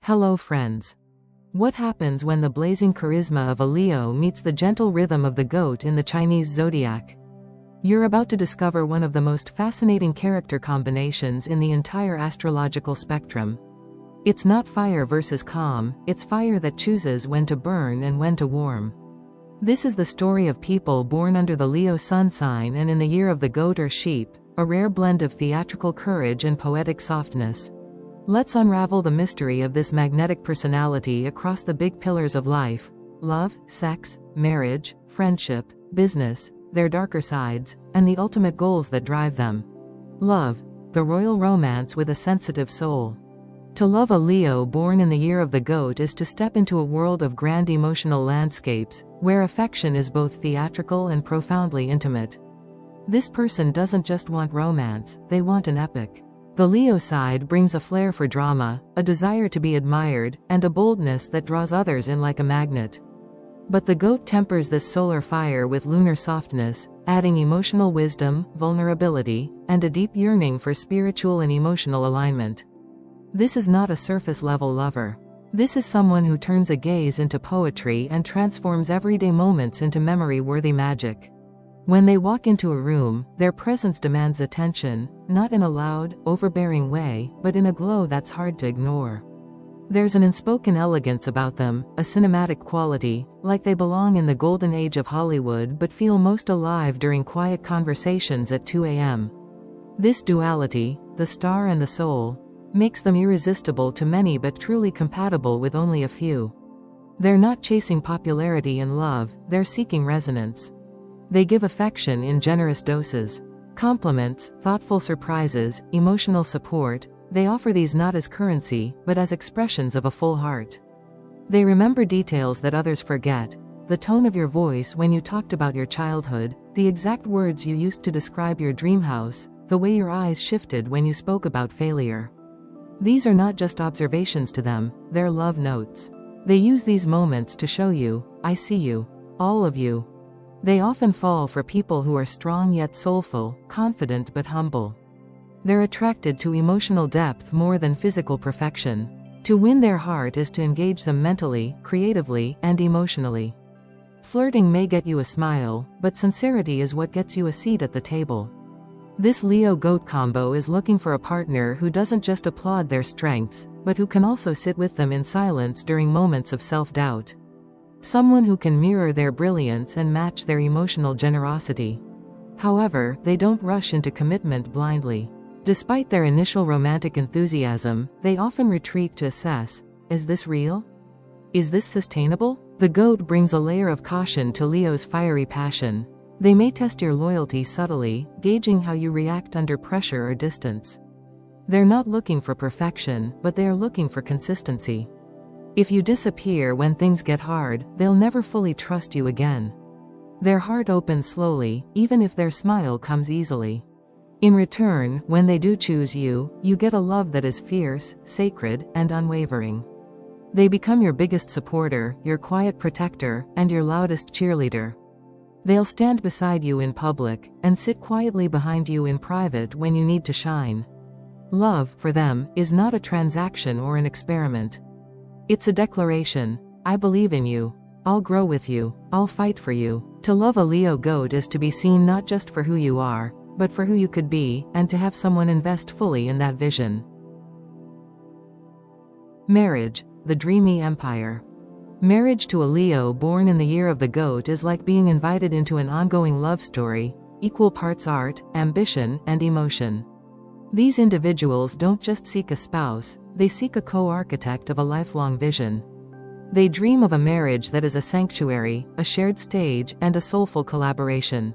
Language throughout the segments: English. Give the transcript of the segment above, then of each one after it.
Hello friends. What happens when the blazing charisma of a Leo meets the gentle rhythm of the goat in the Chinese zodiac? You're about to discover one of the most fascinating character combinations in the entire astrological spectrum. It's not fire versus calm, it's fire that chooses when to burn and when to warm. This is the story of people born under the Leo sun sign and in the year of the goat or sheep, a rare blend of theatrical courage and poetic softness. Let's unravel the mystery of this magnetic personality across the big pillars of life: love, sex, marriage, friendship, business, their darker sides, and the ultimate goals that drive them. Love, the royal romance with a sensitive soul. To love a Leo born in the year of the goat is to step into a world of grand emotional landscapes, where affection is both theatrical and profoundly intimate. This person doesn't just want romance, they want an epic. The Leo side brings a flair for drama, a desire to be admired, and a boldness that draws others in like a magnet. But the goat tempers this solar fire with lunar softness, adding emotional wisdom, vulnerability, and a deep yearning for spiritual and emotional alignment. This is not a surface-level lover. This is someone who turns a gaze into poetry and transforms everyday moments into memory-worthy magic. When they walk into a room, their presence demands attention, not in a loud, overbearing way, but in a glow that's hard to ignore. There's an unspoken elegance about them, a cinematic quality, like they belong in the golden age of Hollywood but feel most alive during quiet conversations at 2 a.m. This duality, the star and the soul, makes them irresistible to many but truly compatible with only a few. They're not chasing popularity and love, they're seeking resonance. They give affection in generous doses. Compliments, thoughtful surprises, emotional support, they offer these not as currency, but as expressions of a full heart. They remember details that others forget: the tone of your voice when you talked about your childhood, the exact words you used to describe your dream house, the way your eyes shifted when you spoke about failure. These are not just observations to them, they're love notes. They use these moments to show you, I see you. All of you. They often fall for people who are strong yet soulful, confident but humble. They're attracted to emotional depth more than physical perfection. To win their heart is to engage them mentally, creatively, and emotionally. Flirting may get you a smile, but sincerity is what gets you a seat at the table. This Leo-goat combo is looking for a partner who doesn't just applaud their strengths, but who can also sit with them in silence during moments of self-doubt. Someone who can mirror their brilliance and match their emotional generosity. However, they don't rush into commitment blindly. Despite their initial romantic enthusiasm, they often retreat to assess: is this real? Is this sustainable? The goat brings a layer of caution to Leo's fiery passion. They may test your loyalty subtly, gauging how you react under pressure or distance. They're not looking for perfection, but they are looking for consistency. If you disappear when things get hard, they'll never fully trust you again. Their heart opens slowly, even if their smile comes easily. In return, when they do choose you, you get a love that is fierce, sacred, and unwavering. They become your biggest supporter, your quiet protector, and your loudest cheerleader. They'll stand beside you in public, and sit quietly behind you in private when you need to shine. Love, for them, is not a transaction or an experiment. It's a declaration: I believe in you. I'll grow with you. I'll fight for you. To love a Leo goat is to be seen not just for who you are, but for who you could be, and to have someone invest fully in that vision. Marriage, the dreamy empire. Marriage to a Leo born in the year of the goat is like being invited into an ongoing love story, equal parts art, ambition, and emotion. These individuals don't just seek a spouse, they seek a co-architect of a lifelong vision. They dream of a marriage that is a sanctuary, a shared stage, and a soulful collaboration.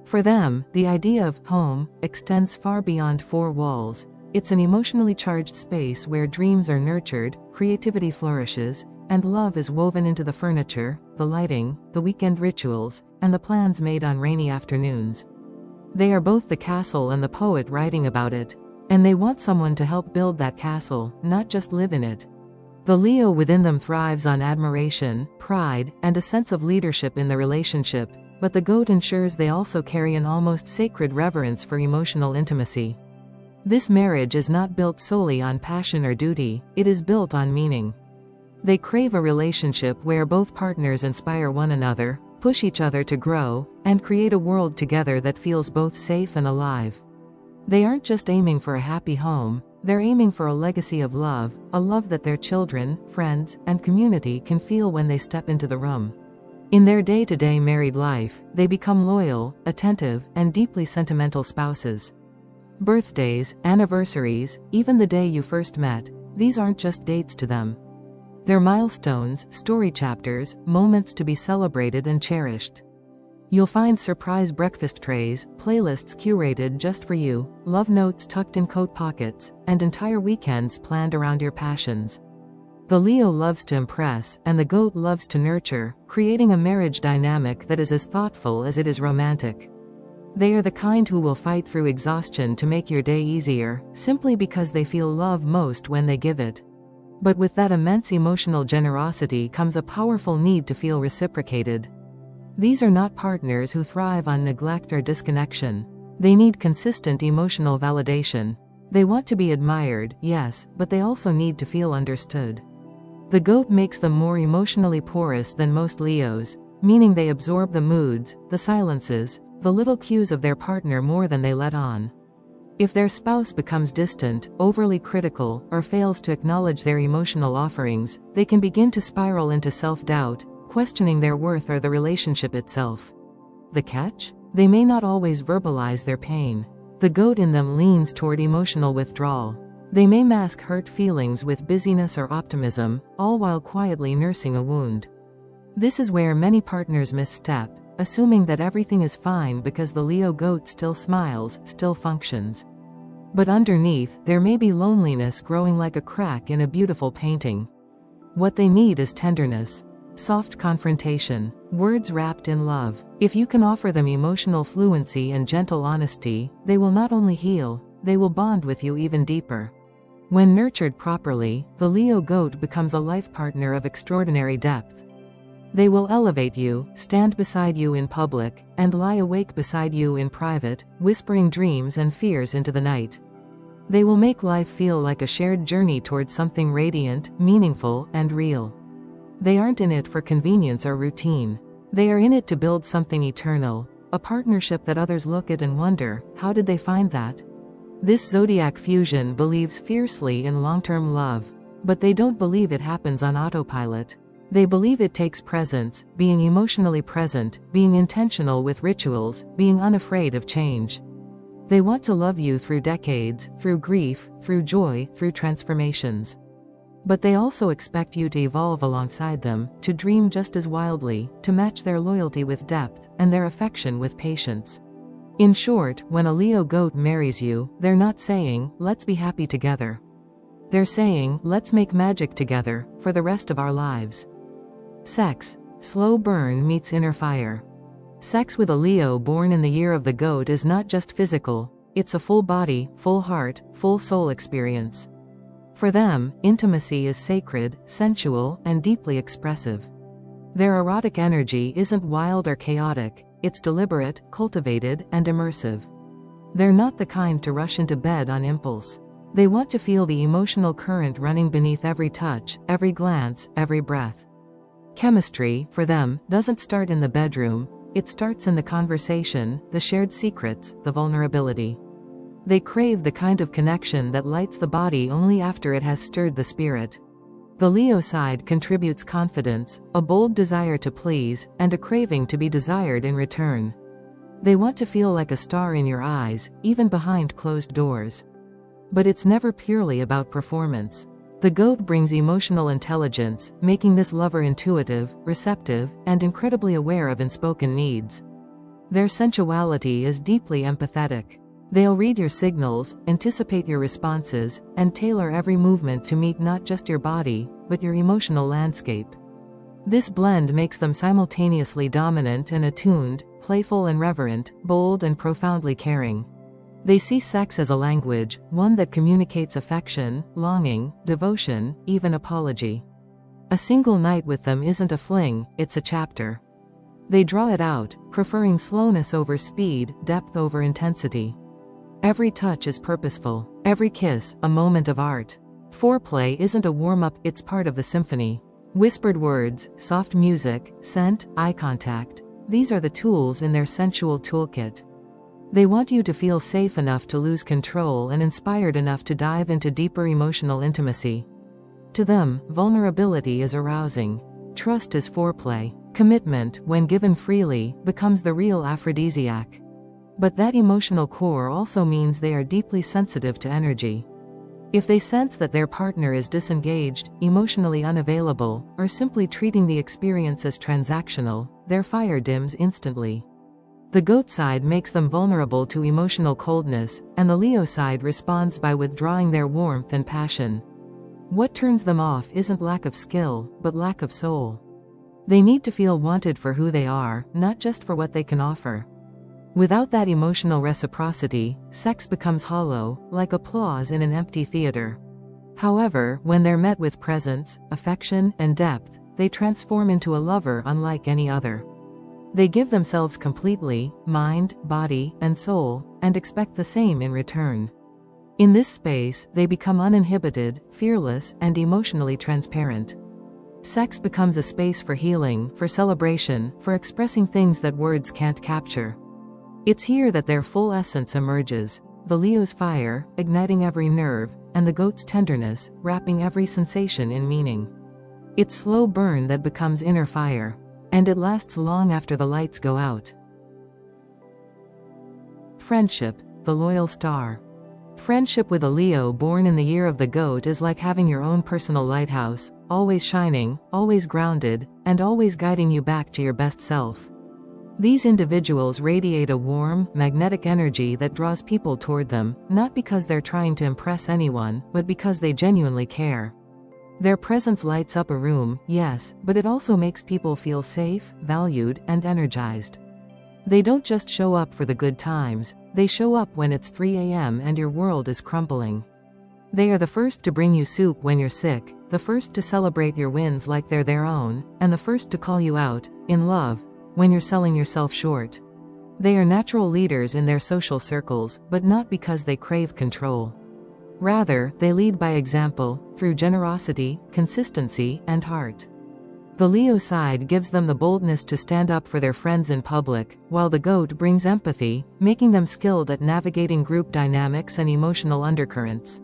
For them, the idea of home extends far beyond four walls. It's an emotionally charged space where dreams are nurtured, creativity flourishes, and love is woven into the furniture, the lighting, the weekend rituals, and the plans made on rainy afternoons. They are both the castle and the poet writing about it. And they want someone to help build that castle, not just live in it. The Leo within them thrives on admiration, pride, and a sense of leadership in the relationship, but the goat ensures they also carry an almost sacred reverence for emotional intimacy. This marriage is not built solely on passion or duty, it is built on meaning. They crave a relationship where both partners inspire one another, push each other to grow, and create a world together that feels both safe and alive. They aren't just aiming for a happy home, they're aiming for a legacy of love, a love that their children, friends, and community can feel when they step into the room. In their day-to-day married life, they become loyal, attentive, and deeply sentimental spouses. Birthdays, anniversaries, even the day you first met, these aren't just dates to them. They're milestones, story chapters, moments to be celebrated and cherished. You'll find surprise breakfast trays, playlists curated just for you, love notes tucked in coat pockets, and entire weekends planned around your passions. The Leo loves to impress, and the Goat loves to nurture, creating a marriage dynamic that is as thoughtful as it is romantic. They are the kind who will fight through exhaustion to make your day easier, simply because they feel love most when they give it. But with that immense emotional generosity comes a powerful need to feel reciprocated. These are not partners who thrive on neglect or disconnection. They need consistent emotional validation. They want to be admired, yes, but they also need to feel understood. The Goat makes them more emotionally porous than most Leos, meaning they absorb the moods, the silences, the little cues of their partner more than they let on. If their spouse becomes distant, overly critical, or fails to acknowledge their emotional offerings, they can begin to spiral into self-doubt, questioning their worth or the relationship itself. The catch? They may not always verbalize their pain. The Goat in them leans toward emotional withdrawal. They may mask hurt feelings with busyness or optimism, all while quietly nursing a wound. This is where many partners misstep, assuming that everything is fine because the Leo Goat still smiles, still functions. But underneath, there may be loneliness growing like a crack in a beautiful painting. What they need is tenderness. Soft confrontation. Words wrapped in love. If you can offer them emotional fluency and gentle honesty, they will not only heal, they will bond with you even deeper. When nurtured properly, the Leo Goat becomes a life partner of extraordinary depth. They will elevate you, stand beside you in public, and lie awake beside you in private, whispering dreams and fears into the night. They will make life feel like a shared journey towards something radiant, meaningful, and real. They aren't in it for convenience or routine. They are in it to build something eternal, a partnership that others look at and wonder, how did they find that? This zodiac fusion believes fiercely in long-term love, but they don't believe it happens on autopilot. They believe it takes presence, being emotionally present, being intentional with rituals, being unafraid of change. They want to love you through decades, through grief, through joy, through transformations. But they also expect you to evolve alongside them, to dream just as wildly, to match their loyalty with depth, and their affection with patience. In short, when a Leo Goat marries you, they're not saying, let's be happy together. They're saying, let's make magic together, for the rest of our lives. Sex. Slow burn meets inner fire. Sex with a Leo born in the year of the Goat is not just physical, it's a full body, full heart, full soul experience. For them, intimacy is sacred, sensual, and deeply expressive. Their erotic energy isn't wild or chaotic, it's deliberate, cultivated, and immersive. They're not the kind to rush into bed on impulse. They want to feel the emotional current running beneath every touch, every glance, every breath. Chemistry, for them, doesn't start in the bedroom, it starts in the conversation, the shared secrets, the vulnerability. They crave the kind of connection that lights the body only after it has stirred the spirit. The Leo side contributes confidence, a bold desire to please, and a craving to be desired in return. They want to feel like a star in your eyes, even behind closed doors. But it's never purely about performance. The Goat brings emotional intelligence, making this lover intuitive, receptive, and incredibly aware of unspoken needs. Their sensuality is deeply empathetic. They'll read your signals, anticipate your responses, and tailor every movement to meet not just your body, but your emotional landscape. This blend makes them simultaneously dominant and attuned, playful and reverent, bold and profoundly caring. They see sex as a language, one that communicates affection, longing, devotion, even apology. A single night with them isn't a fling, it's a chapter. They draw it out, preferring slowness over speed, depth over intensity. Every touch is purposeful. Every kiss, a moment of art. Foreplay isn't a warm-up, it's part of the symphony. Whispered words, soft music, scent, eye contact. These are the tools in their sensual toolkit. They want you to feel safe enough to lose control and inspired enough to dive into deeper emotional intimacy. To them, vulnerability is arousing. Trust is foreplay. Commitment, when given freely, becomes the real aphrodisiac. But that emotional core also means they are deeply sensitive to energy. If they sense that their partner is disengaged, emotionally unavailable, or simply treating the experience as transactional, their fire dims instantly. The goat side makes them vulnerable to emotional coldness, and the Leo side responds by withdrawing their warmth and passion. What turns them off isn't lack of skill, but lack of soul. They need to feel wanted for who they are, not just for what they can offer. Without that emotional reciprocity, sex becomes hollow, like applause in an empty theater. However, when they're met with presence, affection, and depth, they transform into a lover unlike any other. They give themselves completely, mind, body, and soul, and expect the same in return. In this space, they become uninhibited, fearless, and emotionally transparent. Sex becomes a space for healing, for celebration, for expressing things that words can't capture. It's here that their full essence emerges, the Leo's fire, igniting every nerve, and the goat's tenderness, wrapping every sensation in meaning. It's slow burn that becomes inner fire. And it lasts long after the lights go out. Friendship, the loyal star. Friendship with a Leo born in the year of the goat is like having your own personal lighthouse, always shining, always grounded, and always guiding you back to your best self. These individuals radiate a warm, magnetic energy that draws people toward them, not because they're trying to impress anyone, but because they genuinely care. Their presence lights up a room, yes, but it also makes people feel safe, valued, and energized. They don't just show up for the good times, they show up when it's 3 a.m. and your world is crumbling. They are the first to bring you soup when you're sick, the first to celebrate your wins like they're their own, and the first to call you out, in love, when you're selling yourself short. They are natural leaders in their social circles, but not because they crave control. Rather, they lead by example, through generosity, consistency, and heart. The Leo side gives them the boldness to stand up for their friends in public, while the goat brings empathy, making them skilled at navigating group dynamics and emotional undercurrents.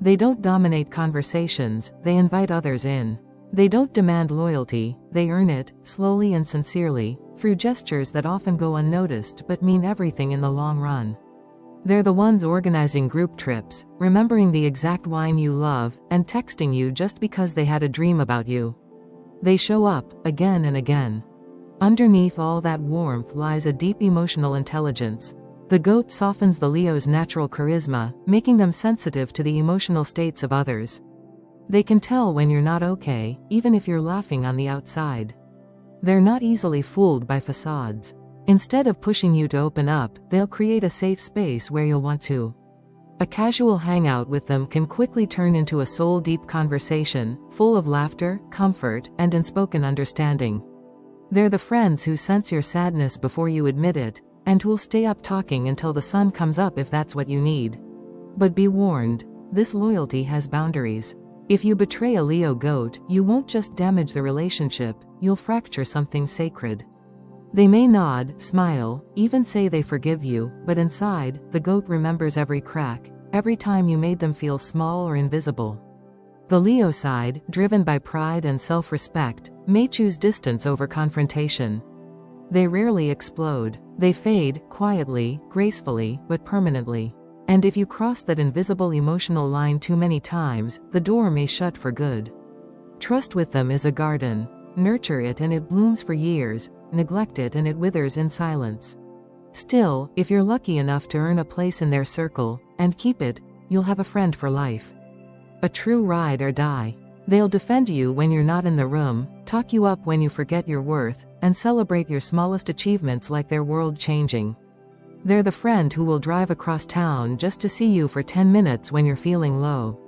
They don't dominate conversations, they invite others in. They don't demand loyalty, they earn it, slowly and sincerely, through gestures that often go unnoticed but mean everything in the long run. They're the ones organizing group trips, remembering the exact wine you love, and texting you just because they had a dream about you. They show up, again and again. Underneath all that warmth lies a deep emotional intelligence. The goat softens the Leo's natural charisma, making them sensitive to the emotional states of others. They can tell when you're not okay, even if you're laughing on the outside. They're not easily fooled by facades. Instead of pushing you to open up, they'll create a safe space where you'll want to. A casual hangout with them can quickly turn into a soul-deep conversation, full of laughter, comfort, and unspoken understanding. They're the friends who sense your sadness before you admit it, and who'll stay up talking until the sun comes up if that's what you need. But be warned, this loyalty has boundaries. If you betray a Leo goat, you won't just damage the relationship, you'll fracture something sacred. They may nod, smile, even say they forgive you, but inside, the goat remembers every crack, every time you made them feel small or invisible. The Leo side, driven by pride and self-respect, may choose distance over confrontation. They rarely explode. They fade, quietly, gracefully, but permanently. And if you cross that invisible emotional line too many times, the door may shut for good. Trust with them is a garden. Nurture it and it blooms for years, neglect it and it withers in silence. Still, if you're lucky enough to earn a place in their circle, and keep it, you'll have a friend for life. A true ride or die. They'll defend you when you're not in the room, talk you up when you forget your worth, and celebrate your smallest achievements like they're world-changing. They're the friend who will drive across town just to see you for 10 minutes when you're feeling low.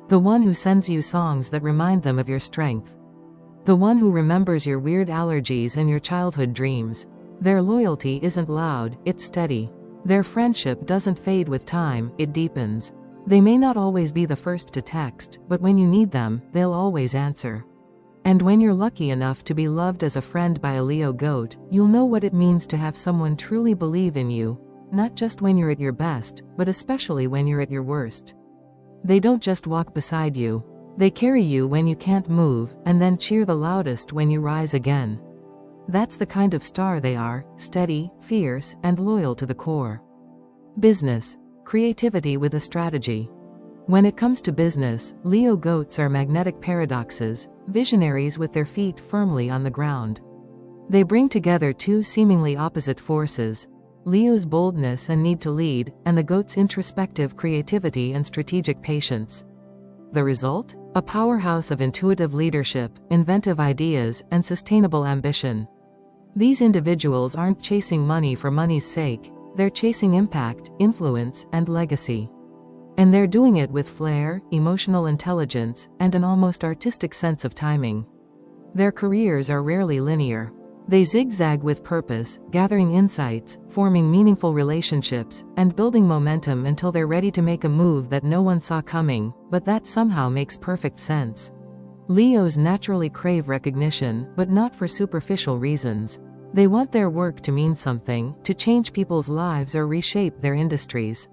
The one who sends you songs that remind them of your strength. The one who remembers your weird allergies and your childhood dreams. Their loyalty isn't loud, it's steady. Their friendship doesn't fade with time, it deepens. They may not always be the first to text, but when you need them, they'll always answer. And when you're lucky enough to be loved as a friend by a Leo goat, you'll know what it means to have someone truly believe in you, not just when you're at your best, but especially when you're at your worst. They don't just walk beside you. They carry you when you can't move, and then cheer the loudest when you rise again. That's the kind of star they are, steady, fierce, and loyal to the core. Business. Creativity with a strategy. When it comes to business, Leo goats are magnetic paradoxes, visionaries with their feet firmly on the ground. They bring together two seemingly opposite forces, Leo's boldness and need to lead, and the goat's introspective creativity and strategic patience. The result? A powerhouse of intuitive leadership, inventive ideas, and sustainable ambition. These individuals aren't chasing money for money's sake, they're chasing impact, influence, and legacy. And they're doing it with flair, emotional intelligence, and an almost artistic sense of timing. Their careers are rarely linear. They zigzag with purpose, gathering insights, forming meaningful relationships, and building momentum until they're ready to make a move that no one saw coming, but that somehow makes perfect sense. Leos naturally crave recognition, but not for superficial reasons. They want their work to mean something, to change people's lives or reshape their industries.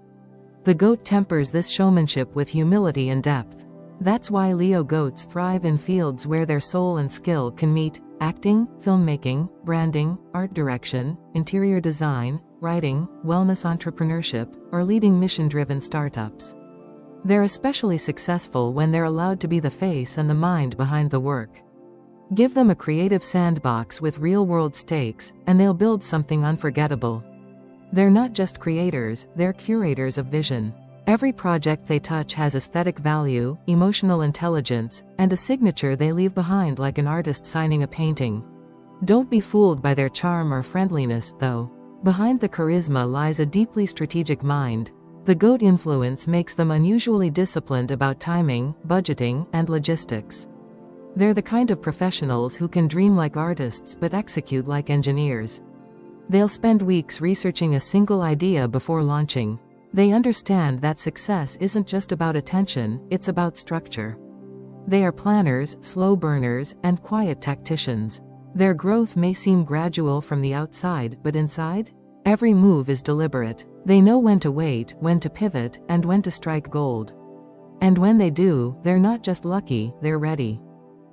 The goat tempers this showmanship with humility and depth. That's why Leo goats thrive in fields where their soul and skill can meet: acting, filmmaking, branding, art direction, interior design, writing, wellness entrepreneurship, or leading mission-driven startups. They're especially successful when they're allowed to be the face and the mind behind the work. Give them a creative sandbox with real-world stakes, and they'll build something unforgettable. They're not just creators, they're curators of vision. Every project they touch has aesthetic value, emotional intelligence, and a signature they leave behind like an artist signing a painting. Don't be fooled by their charm or friendliness, though. Behind the charisma lies a deeply strategic mind. The goat influence makes them unusually disciplined about timing, budgeting, and logistics. They're the kind of professionals who can dream like artists but execute like engineers. They'll spend weeks researching a single idea before launching. They understand that success isn't just about attention, it's about structure. They are planners, slow burners, and quiet tacticians. Their growth may seem gradual from the outside, but inside? Every move is deliberate. They know when to wait, when to pivot, and when to strike gold. And when they do, they're not just lucky, they're ready.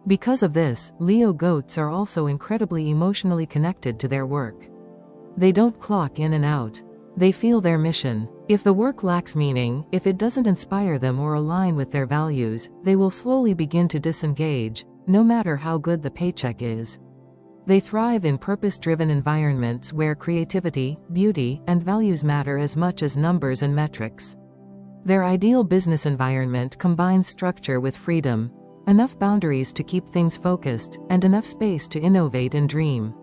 Because of this, Leo goats are also incredibly emotionally connected to their work. They don't clock in and out. They feel their mission. If the work lacks meaning, if it doesn't inspire them or align with their values, they will slowly begin to disengage, no matter how good the paycheck is. They thrive in purpose-driven environments where creativity, beauty, and values matter as much as numbers and metrics. Their ideal business environment combines structure with freedom, enough boundaries to keep things focused, and enough space to innovate and dream.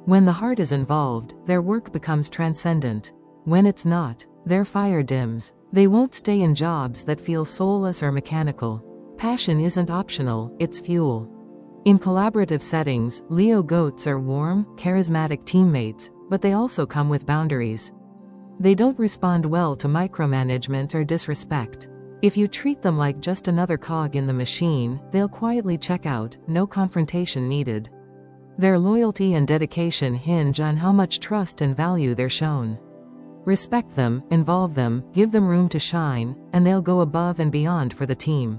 When the heart is involved, their work becomes transcendent. When it's not, their fire dims. They won't stay in jobs that feel soulless or mechanical. Passion isn't optional, it's fuel. In collaborative settings, Leo goats are warm, charismatic teammates, but they also come with boundaries. They don't respond well to micromanagement or disrespect. If you treat them like just another cog in the machine, they'll quietly check out, no confrontation needed. Their loyalty and dedication hinge on how much trust and value they're shown. Respect them, involve them, give them room to shine, and they'll go above and beyond for the team.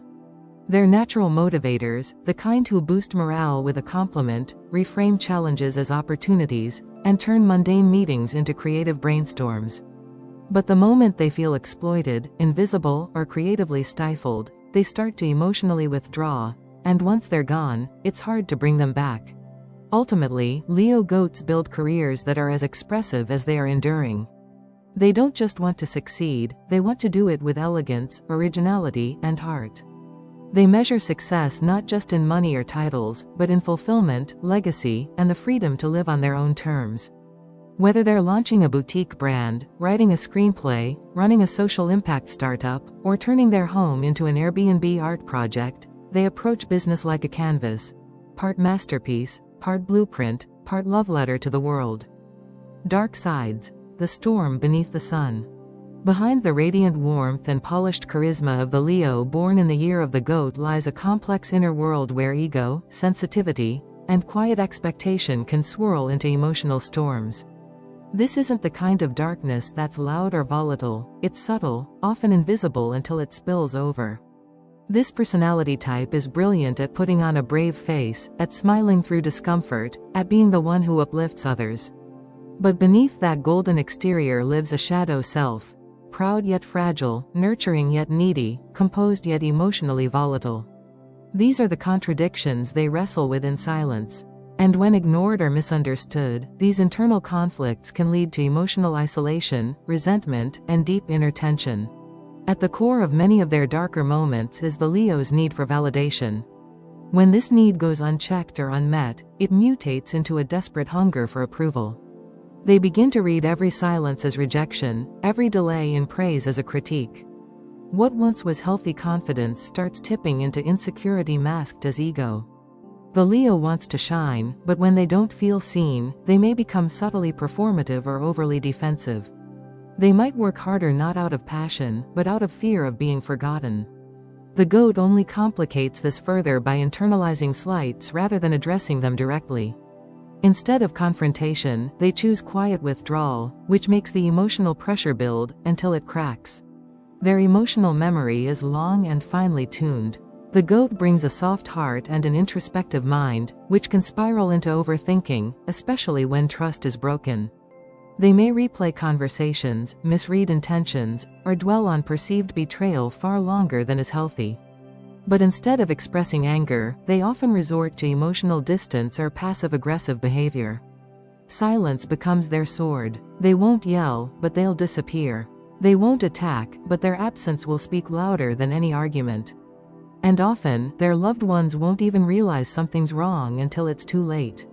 They're natural motivators, the kind who boost morale with a compliment, reframe challenges as opportunities, and turn mundane meetings into creative brainstorms. But the moment they feel exploited, invisible, or creatively stifled, they start to emotionally withdraw, and once they're gone, it's hard to bring them back. Ultimately, Leo goats build careers that are as expressive as they are enduring. They don't just want to succeed, they want to do it with elegance, originality, and heart. They measure success not just in money or titles, but in fulfillment, legacy, and the freedom to live on their own terms. Whether they're launching a boutique brand, writing a screenplay, running a social impact startup, or turning their home into an Airbnb art project, they approach business like a canvas. Part masterpiece, part blueprint, part love letter to the world. Dark sides. the storm beneath the sun. Behind the radiant warmth and polished charisma of the Leo born in the year of the goat lies a complex inner world where ego, sensitivity, and quiet expectation can swirl into emotional storms. This isn't the kind of darkness that's loud or volatile, it's subtle, often invisible until it spills over. This personality type is brilliant at putting on a brave face, at smiling through discomfort, at being the one who uplifts others. But beneath that golden exterior lives a shadow self, proud yet fragile, nurturing yet needy, composed yet emotionally volatile. These are the contradictions they wrestle with in silence. And when ignored or misunderstood, these internal conflicts can lead to emotional isolation, resentment, and deep inner tension. At the core of many of their darker moments is the Leo's need for validation. When this need goes unchecked or unmet, it mutates into a desperate hunger for approval. They begin to read every silence as rejection, every delay in praise as a critique. What once was healthy confidence starts tipping into insecurity masked as ego. The Leo wants to shine, but when they don't feel seen, they may become subtly performative or overly defensive. They might work harder not out of passion, but out of fear of being forgotten. The goat only complicates this further by internalizing slights rather than addressing them directly. Instead of confrontation, they choose quiet withdrawal, which makes the emotional pressure build until it cracks. Their emotional memory is long and finely tuned. The goat brings a soft heart and an introspective mind, which can spiral into overthinking, especially when trust is broken. They may replay conversations, misread intentions, or dwell on perceived betrayal far longer than is healthy. But instead of expressing anger, they often resort to emotional distance or passive-aggressive behavior. Silence becomes their sword. They won't yell, but they'll disappear. They won't attack, but their absence will speak louder than any argument. And often, their loved ones won't even realize something's wrong until it's too late.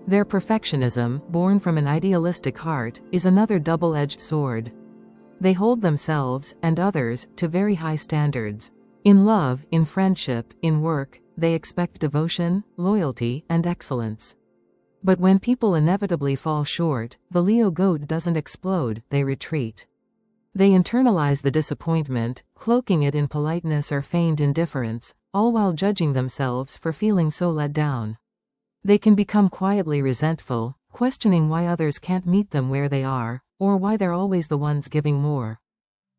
Their perfectionism, born from an idealistic heart, is another double-edged sword. They hold themselves, and others, to very high standards. In love, in friendship, in work, they expect devotion, loyalty, and excellence. But when people inevitably fall short, the Leo goat doesn't explode, they retreat. They internalize the disappointment, cloaking it in politeness or feigned indifference, all while judging themselves for feeling so let down. They can become quietly resentful, questioning why others can't meet them where they are, or why they're always the ones giving more.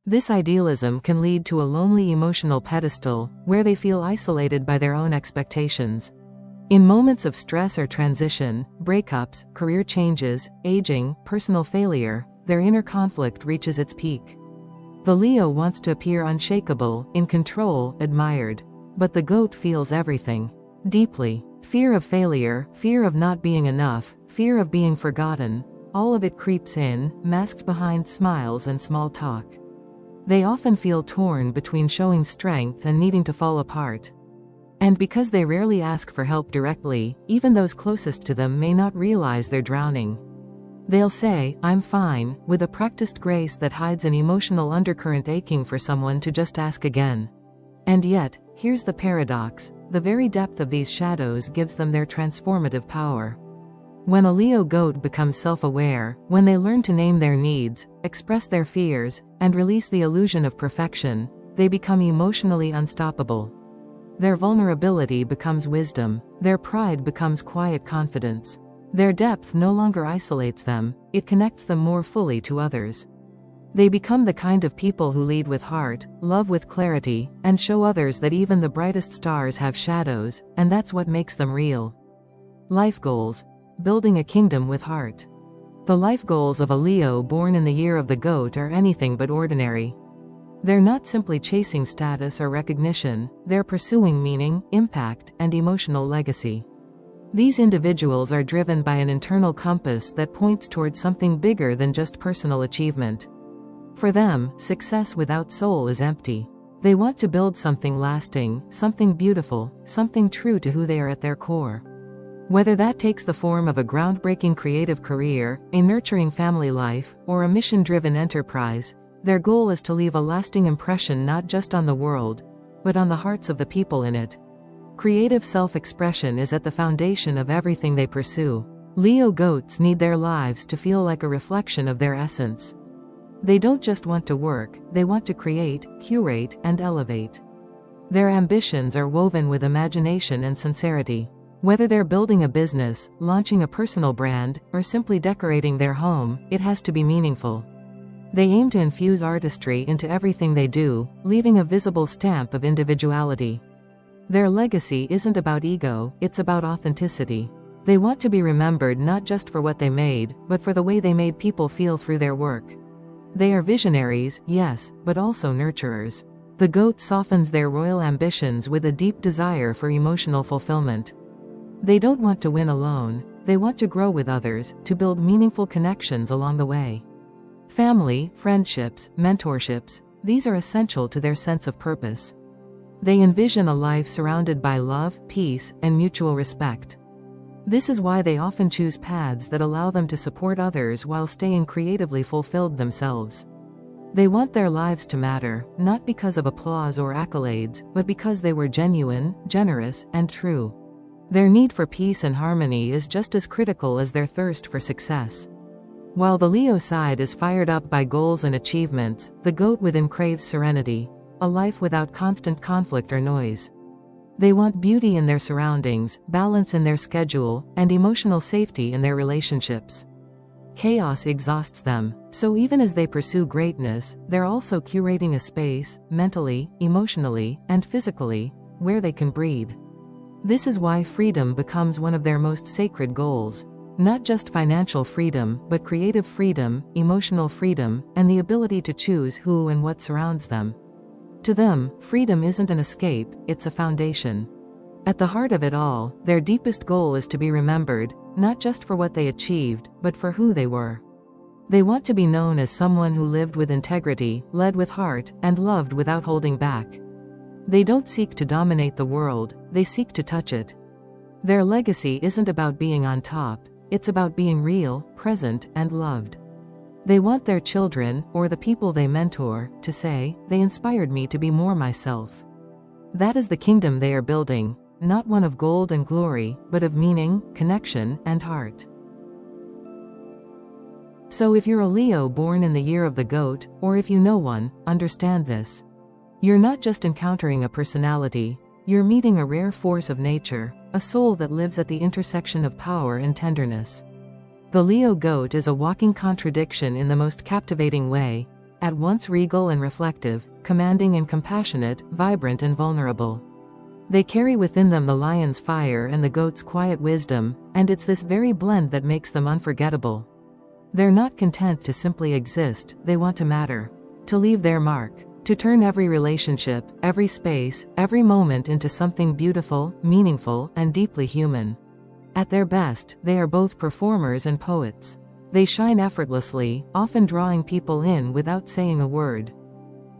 This idealism can lead to a lonely emotional pedestal, where they feel isolated by their own expectations. In moments of stress or transition, breakups, career changes, aging, personal failure, their inner conflict reaches its peak. The Leo wants to appear unshakable, in control, admired. But the goat feels everything. Deeply. Fear of failure, fear of not being enough, fear of being forgotten. All of it creeps in, masked behind smiles and small talk. They often feel torn between showing strength and needing to fall apart. And because they rarely ask for help directly, even those closest to them may not realize they're drowning. They'll say, "I'm fine," with a practiced grace that hides an emotional undercurrent aching for someone to just ask again. And yet, here's the paradox, the very depth of these shadows gives them their transformative power. When a Leo goat becomes self-aware, when they learn to name their needs, express their fears, and release the illusion of perfection, they become emotionally unstoppable. Their vulnerability becomes wisdom, their pride becomes quiet confidence. Their depth no longer isolates them, it connects them more fully to others. They become the kind of people who lead with heart, love with clarity, and show others that even the brightest stars have shadows, and that's what makes them real. Life goals. Building a kingdom with heart. The life goals of a Leo born in the year of the goat are anything but ordinary. They're not simply chasing status or recognition, they're pursuing meaning, impact, and emotional legacy. These individuals are driven by an internal compass that points towards something bigger than just personal achievement. For them, success without soul is empty. They want to build something lasting, something beautiful, something true to who they are at their core. Whether that takes the form of a groundbreaking creative career, a nurturing family life, or a mission-driven enterprise, their goal is to leave a lasting impression not just on the world, but on the hearts of the people in it. Creative self-expression is at the foundation of everything they pursue. Leo goats need their lives to feel like a reflection of their essence. They don't just want to work, they want to create, curate, and elevate. Their ambitions are woven with imagination and sincerity. Whether they're building a business, launching a personal brand, or simply decorating their home, it has to be meaningful. They aim to infuse artistry into everything they do, leaving a visible stamp of individuality. Their legacy isn't about ego, it's about authenticity. They want to be remembered not just for what they made, but for the way they made people feel through their work. They are visionaries, yes, but also nurturers. The goat softens their royal ambitions with a deep desire for emotional fulfillment. They don't want to win alone, they want to grow with others, to build meaningful connections along the way. Family, friendships, mentorships, these are essential to their sense of purpose. They envision a life surrounded by love, peace, and mutual respect. This is why they often choose paths that allow them to support others while staying creatively fulfilled themselves. They want their lives to matter, not because of applause or accolades, but because they were genuine, generous, and true. Their need for peace and harmony is just as critical as their thirst for success. While the Leo side is fired up by goals and achievements, the goat within craves serenity, a life without constant conflict or noise. They want beauty in their surroundings, balance in their schedule, and emotional safety in their relationships. Chaos exhausts them, so even as they pursue greatness, they're also curating a space, mentally, emotionally, and physically, where they can breathe. This is why freedom becomes one of their most sacred goals. Not just financial freedom, but creative freedom, emotional freedom, and the ability to choose who and what surrounds them. To them, freedom isn't an escape, it's a foundation. At the heart of it all, their deepest goal is to be remembered, not just for what they achieved, but for who they were. They want to be known as someone who lived with integrity, led with heart, and loved without holding back. They don't seek to dominate the world, they seek to touch it. Their legacy isn't about being on top, it's about being real, present, and loved. They want their children, or the people they mentor, to say, "They inspired me to be more myself." That is the kingdom they are building, not one of gold and glory, but of meaning, connection, and heart. So if you're a Leo born in the year of the goat, or if you know one, understand this. You're not just encountering a personality, you're meeting a rare force of nature, a soul that lives at the intersection of power and tenderness. The Leo goat is a walking contradiction in the most captivating way, at once regal and reflective, commanding and compassionate, vibrant and vulnerable. They carry within them the lion's fire and the goat's quiet wisdom, and it's this very blend that makes them unforgettable. They're not content to simply exist, they want to matter, to leave their mark, to turn every relationship, every space, every moment into something beautiful, meaningful, and deeply human. At their best, they are both performers and poets. They shine effortlessly, often drawing people in without saying a word.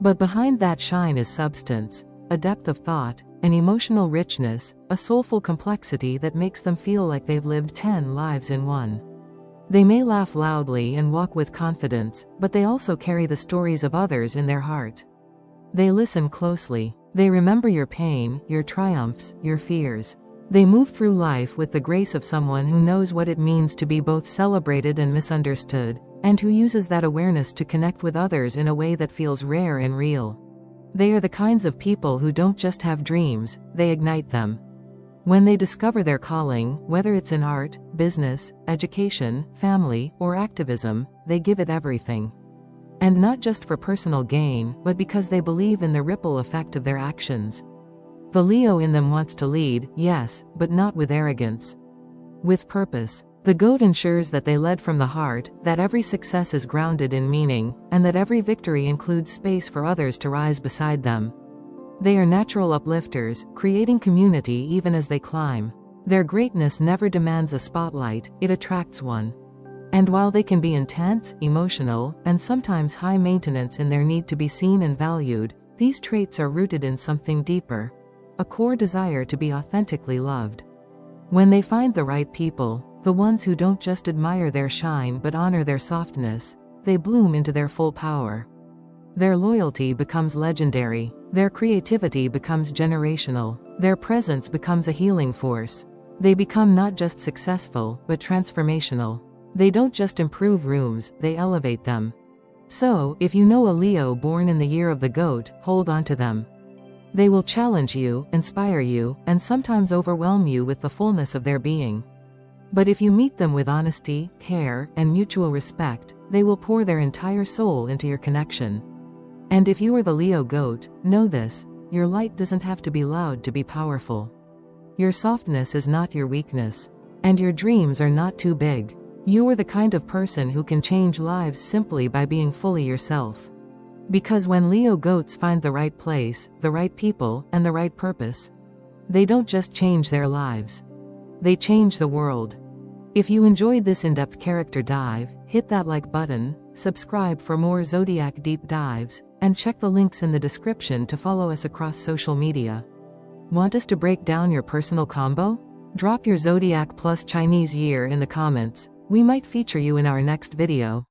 But behind that shine is substance, a depth of thought, an emotional richness, a soulful complexity that makes them feel like they've lived 10 lives in one. They may laugh loudly and walk with confidence, but they also carry the stories of others in their heart. They listen closely. They remember your pain, your triumphs, your fears. They move through life with the grace of someone who knows what it means to be both celebrated and misunderstood, and who uses that awareness to connect with others in a way that feels rare and real. They are the kinds of people who don't just have dreams, they ignite them. When they discover their calling, whether it's in art, business, education, family, or activism, they give it everything. And not just for personal gain, but because they believe in the ripple effect of their actions. The Leo in them wants to lead, yes, but not with arrogance. With purpose. The goat ensures that they led from the heart, that every success is grounded in meaning, and that every victory includes space for others to rise beside them. They are natural uplifters, creating community even as they climb. Their greatness never demands a spotlight, it attracts one. And while they can be intense, emotional, and sometimes high maintenance in their need to be seen and valued, these traits are rooted in something deeper. A core desire to be authentically loved. When they find the right people, the ones who don't just admire their shine but honor their softness, they bloom into their full power. Their loyalty becomes legendary, their creativity becomes generational, their presence becomes a healing force. They become not just successful, but transformational. They don't just improve rooms, they elevate them. So, if you know a Leo born in the year of the goat, hold on to them. They will challenge you, inspire you, and sometimes overwhelm you with the fullness of their being. But if you meet them with honesty, care, and mutual respect, they will pour their entire soul into your connection. And if you are the Leo goat, know this: your light doesn't have to be loud to be powerful. Your softness is not your weakness. And your dreams are not too big. You are the kind of person who can change lives simply by being fully yourself. Because when Leo goats find the right place, the right people, and the right purpose, they don't just change their lives. They change the world. If you enjoyed this in-depth character dive, hit that like button, subscribe for more zodiac deep dives, and check the links in the description to follow us across social media. Want us to break down your personal combo? Drop your zodiac plus Chinese year in the comments. We might feature you in our next video.